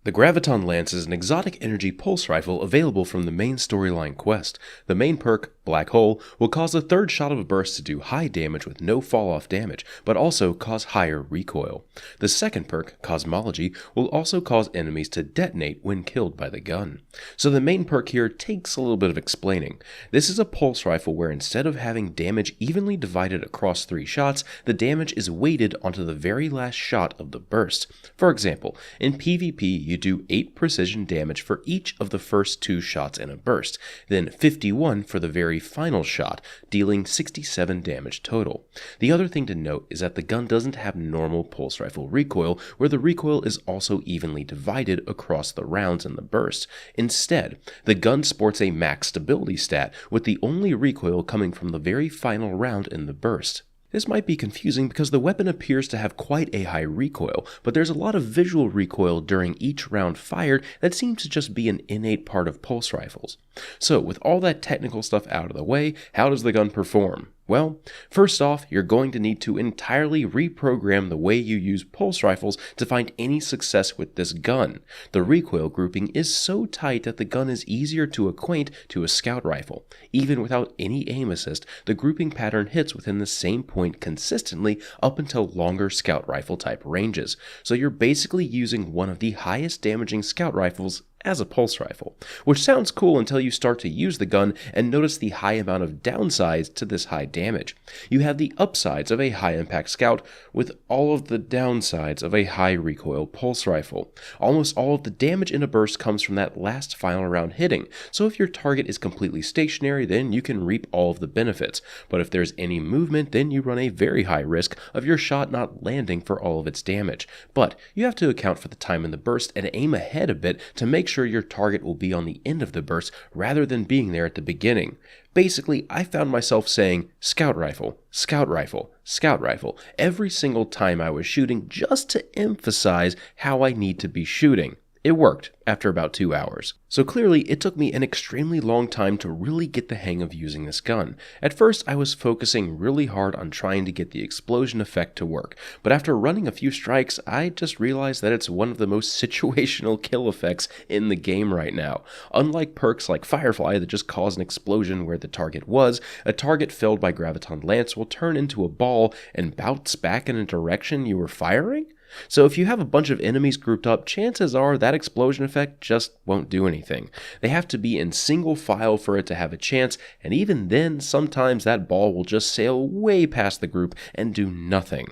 The Graviton Lance is an exotic energy pulse rifle available from the main storyline quest. The main perk, Black Hole, will cause the third shot of a burst to do high damage with no fall-off damage, but also cause higher recoil. The second perk, Cosmology, will also cause enemies to detonate when killed by the gun. So the main perk here takes a little bit of explaining. This is a pulse rifle where instead of having damage evenly divided across 3 shots, the damage is weighted onto the very last shot of the burst. For example, in PvP you do 8 precision damage for each of the first 2 shots in a burst, then 51 for the very final shot, dealing 67 damage total. The other thing to note is that the gun doesn't have normal pulse rifle recoil, where the recoil is also evenly divided across the rounds in the burst. Instead, the gun sports a max stability stat, with the only recoil coming from the very final round in the burst. This might be confusing because the weapon appears to have quite a high recoil, but there's a lot of visual recoil during each round fired that seems to just be an innate part of pulse rifles. So with all that technical stuff out of the way, how does the gun perform? Well, first off, you're going to need to entirely reprogram the way you use pulse rifles to find any success with this gun. The recoil grouping is so tight that the gun is easier to acquaint to a scout rifle. Even without any aim assist, the grouping pattern hits within the same point consistently up until longer scout rifle type ranges. So you're basically using one of the highest damaging scout rifles as a pulse rifle, which sounds cool until you start to use the gun and notice the high amount of downsides to this high damage. You have the upsides of a high impact scout with all of the downsides of a high recoil pulse rifle. Almost all of the damage in a burst comes from that last final round hitting, so if your target is completely stationary, then you can reap all of the benefits, but if there's any movement, then you run a very high risk of your shot not landing for all of its damage. But you have to account for the time in the burst and aim ahead a bit to make sure your target will be on the end of the burst rather than being there at the beginning. Basically, I found myself saying scout rifle, scout rifle, scout rifle every single time I was shooting, just to emphasize how I need to be shooting. It worked after about 2 hours. So clearly, it took me an extremely long time to really get the hang of using this gun. At first, I was focusing really hard on trying to get the explosion effect to work, but after running a few strikes, I just realized that it's one of the most situational kill effects in the game right now. Unlike perks like Firefly that just cause an explosion where the target was, a target felled by Graviton Lance will turn into a ball and bounce back in a direction you were firing? So if you have a bunch of enemies grouped up, chances are that explosion effect just won't do anything. They have to be in single file for it to have a chance, and even then, sometimes that ball will just sail way past the group and do nothing.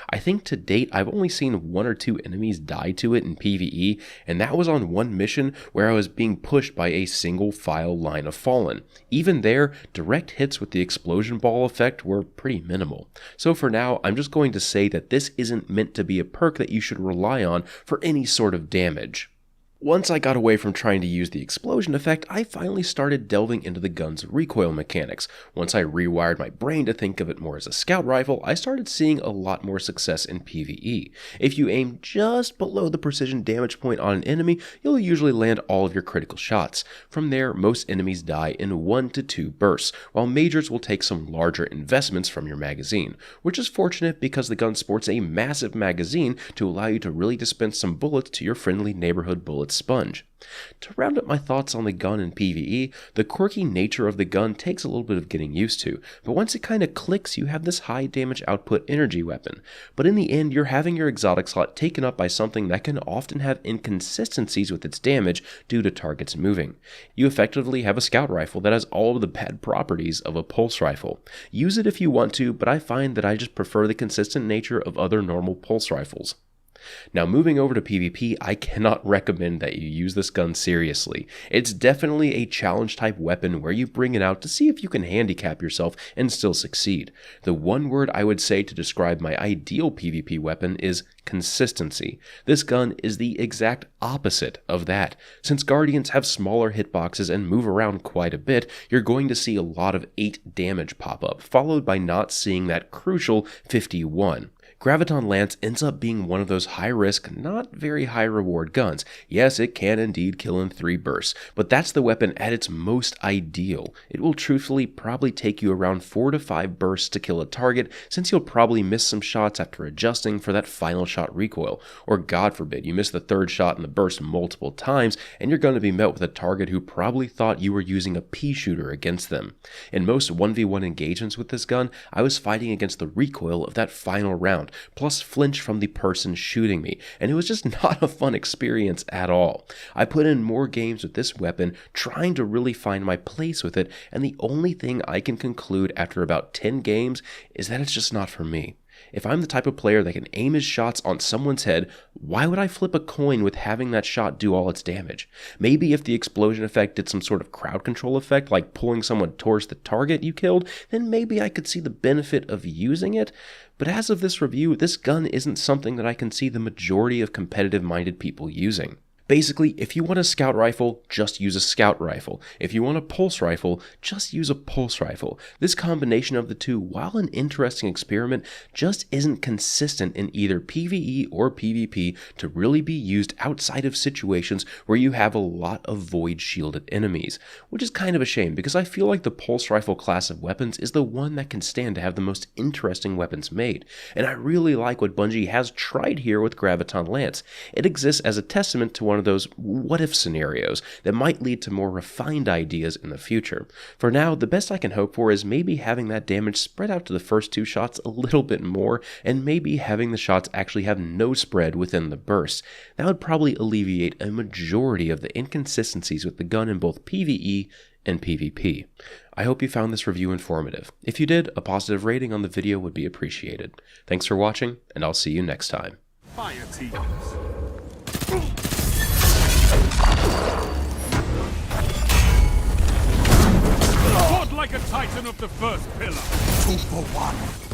I think to date, I've only seen 1 or 2 enemies die to it in PvE, and that was on one mission where I was being pushed by a single file line of Fallen. Even there, direct hits with the explosion ball effect were pretty minimal. So for now, I'm just going to say that this isn't meant to be a perk that you should rely on for any sort of damage. Once I got away from trying to use the explosion effect, I finally started delving into the gun's recoil mechanics. Once I rewired my brain to think of it more as a scout rifle, I started seeing a lot more success in PvE. If you aim just below the precision damage point on an enemy, you'll usually land all of your critical shots. From there, most enemies die in 1 to 2 bursts, while majors will take some larger investments from your magazine, which is fortunate because the gun sports a massive magazine to allow you to really dispense some bullets to your friendly neighborhood bullet sponge. To round up my thoughts on the gun in PvE, the quirky nature of the gun takes a little bit of getting used to, but once it kind of clicks, you have this high damage output energy weapon. But in the end, you're having your exotic slot taken up by something that can often have inconsistencies with its damage due to targets moving. You effectively have a scout rifle that has all of the bad properties of a pulse rifle. Use it if you want to, but I find that I just prefer the consistent nature of other normal pulse rifles. Now moving over to PvP, I cannot recommend that you use this gun seriously. It's definitely a challenge type weapon where you bring it out to see if you can handicap yourself and still succeed. The one word I would say to describe my ideal PvP weapon is consistency. This gun is the exact opposite of that. Since Guardians have smaller hitboxes and move around quite a bit, you're going to see a lot of 8 damage pop up, followed by not seeing that crucial 51. Graviton Lance ends up being one of those high-risk, not very high-reward guns. Yes, it can indeed kill in 3 bursts, but that's the weapon at its most ideal. It will truthfully probably take you around 4 to 5 bursts to kill a target, since you'll probably miss some shots after adjusting for that final shot recoil, or God forbid you miss the 3rd shot in the burst multiple times, and you're going to be met with a target who probably thought you were using a pea shooter against them. In most 1v1 engagements with this gun, I was fighting against the recoil of that final round, plus flinch from the person shooting me, and it was just not a fun experience at all. I put in more games with this weapon, trying to really find my place with it, and the only thing I can conclude after about 10 games is that it's just not for me. If I'm the type of player that can aim his shots on someone's head, why would I flip a coin with having that shot do all its damage? Maybe if the explosion effect did some sort of crowd control effect, like pulling someone towards the target you killed, then maybe I could see the benefit of using it. But as of this review, this gun isn't something that I can see the majority of competitive-minded people using. Basically, if you want a scout rifle, just use a scout rifle. If you want a pulse rifle, just use a pulse rifle. This combination of the two, while an interesting experiment, just isn't consistent in either PvE or PvP to really be used outside of situations where you have a lot of void shielded enemies. Which is kind of a shame, because I feel like the pulse rifle class of weapons is the one that can stand to have the most interesting weapons made. And I really like what Bungie has tried here with Graviton Lance. It exists as a testament to one of those what-if scenarios that might lead to more refined ideas in the future. For now, the best I can hope for is maybe having that damage spread out to the first 2 shots a little bit more, and maybe having the shots actually have no spread within the bursts. That would probably alleviate a majority of the inconsistencies with the gun in both PvE and PvP. I hope you found this review informative. If you did, a positive rating on the video would be appreciated. Thanks for watching, and I'll see you next time. Fire teams. Fought like a titan of the first pillar. 2 for 1.